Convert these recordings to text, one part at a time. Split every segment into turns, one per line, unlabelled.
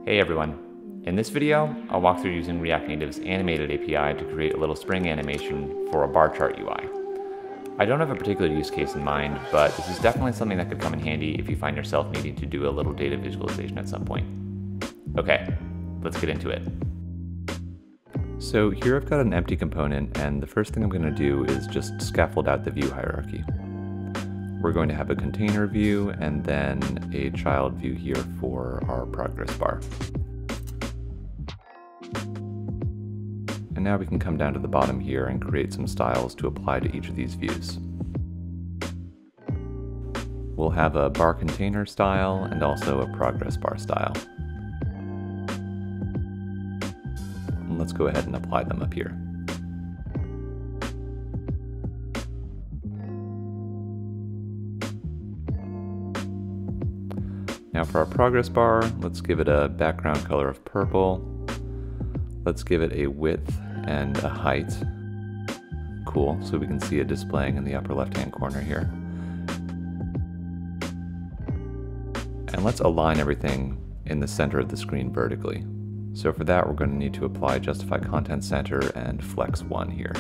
Hey everyone! In this video, I'll walk through using React Native's animated API to create a little spring animation for a bar chart UI. I don't have a particular use case in mind, but this is definitely something that could come in handy if you find yourself needing to do a little data visualization at some point. Okay, let's get into it. So here I've got an empty component, and the first thing I'm going to do is just scaffold out the view hierarchy. We're going to have a container view and then a child view here for our progress bar. And now we can come down to the bottom here and create some styles to apply to each of these views. We'll have a bar container style and also a progress bar style. And let's go ahead and apply them up here. Now for our progress bar, let's give it a background color of purple. Let's give it a width and a height. Cool, so we can see it displaying in the upper left-hand corner here. And let's align everything in the center of the screen vertically. So for that, we're going to need to apply Justify Content Center and Flex 1 here.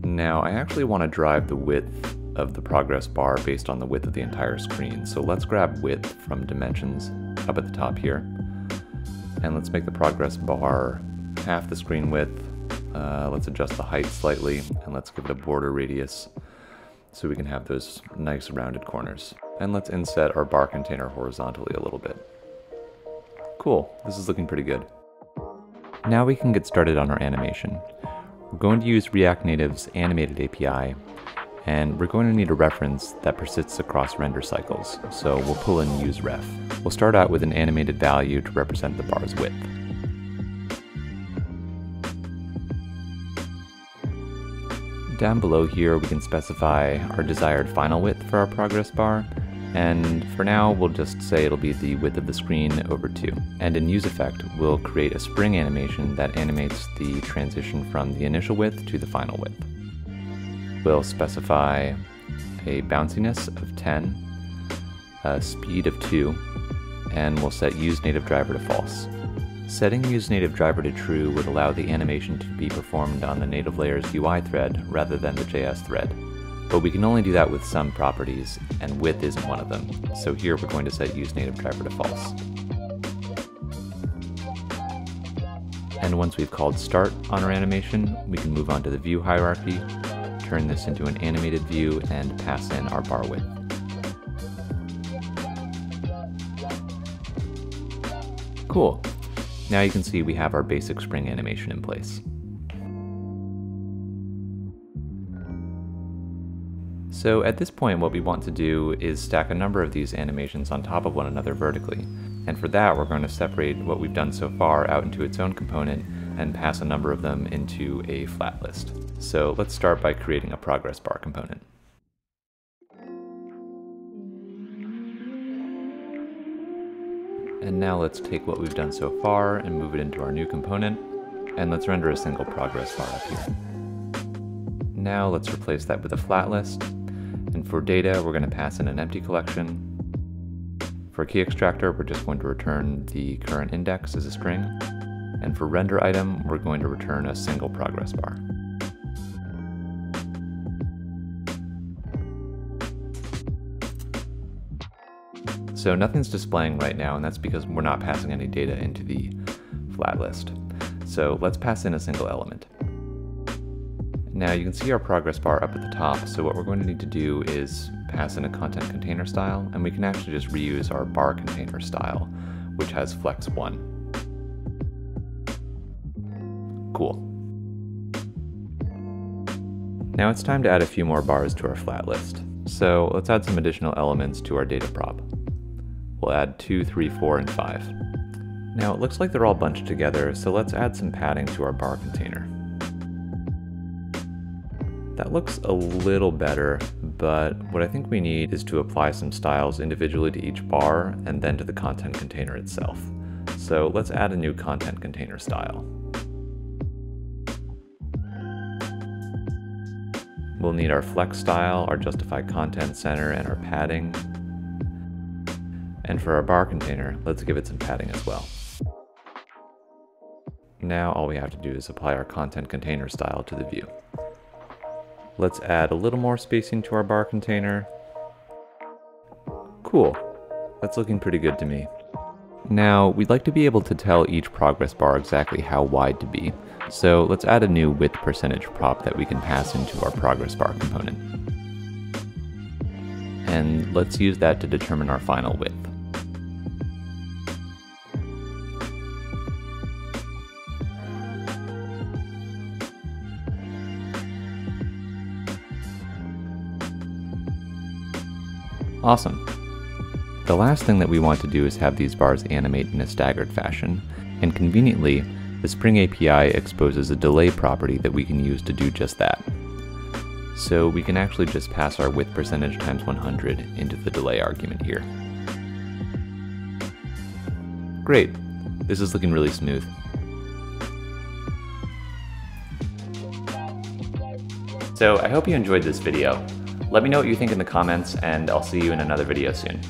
Now, I actually want to drive the width of the progress bar based on the width of the entire screen. So let's grab width from dimensions up at the top here. And let's make the progress bar half the screen width. Let's adjust the height slightly, and let's give it a border radius so we can have those nice rounded corners. And let's inset our bar container horizontally a little bit. Cool, this is looking pretty good. Now we can get started on our animation. We're going to use React Native's animated API, and we're going to need a reference that persists across render cycles, so we'll pull in useRef. We'll start out with an animated value to represent the bar's width. Down below here, we can specify our desired final width for our progress bar, and for now, we'll just say it'll be the width of the screen over 2. And in useEffect, we'll create a spring animation that animates the transition from the initial width to the final width. We'll specify a bounciness of 10, a speed of 2, and we'll set useNativeDriver to false. Setting useNativeDriver to true would allow the animation to be performed on the native layer's UI thread rather than the JS thread. But we can only do that with some properties, and width isn't one of them. So here we're going to set useNativeDriver to false. And once we've called start on our animation, we can move on to the view hierarchy, turn this into an animated view, and pass in our bar width. Cool. Now you can see we have our basic spring animation in place. So at this point, what we want to do is stack a number of these animations on top of one another vertically. And for that, we're going to separate what we've done so far out into its own component and pass a number of them into a flat list. So let's start by creating a progress bar component. And now let's take what we've done so far and move it into our new component, and let's render a single progress bar up here. Now let's replace that with a flat list, and for data we're going to pass in an empty collection. For key extractor, we're just going to return the current index as a string, and for render item we're going to return a single progress bar. So nothing's displaying right now, and that's because we're not passing any data into the flat list. So let's pass in a single element. Now you can see our progress bar up at the top, so what we're going to need to do is pass in a content container style, and we can actually just reuse our bar container style, which has flex 1. Cool. Now it's time to add a few more bars to our flat list. So let's add some additional elements to our data prop. We'll add 2, 3, 4, and 5. Now it looks like they're all bunched together, so let's add some padding to our bar container. That looks a little better, but what I think we need is to apply some styles individually to each bar and then to the content container itself. So let's add a new content container style. We'll need our flex style, our justify content center, and our padding. And for our bar container, let's give it some padding as well. Now all we have to do is apply our content container style to the view. Let's add a little more spacing to our bar container. Cool. That's looking pretty good to me. Now, we'd like to be able to tell each progress bar exactly how wide to be, so let's add a new width percentage prop that we can pass into our progress bar component. And let's use that to determine our final width. Awesome. The last thing that we want to do is have these bars animate in a staggered fashion, and conveniently, the Spring API exposes a delay property that we can use to do just that. So we can actually just pass our width percentage times 100 into the delay argument here. Great, this is looking really smooth. So I hope you enjoyed this video. Let me know what you think in the comments, and I'll see you in another video soon.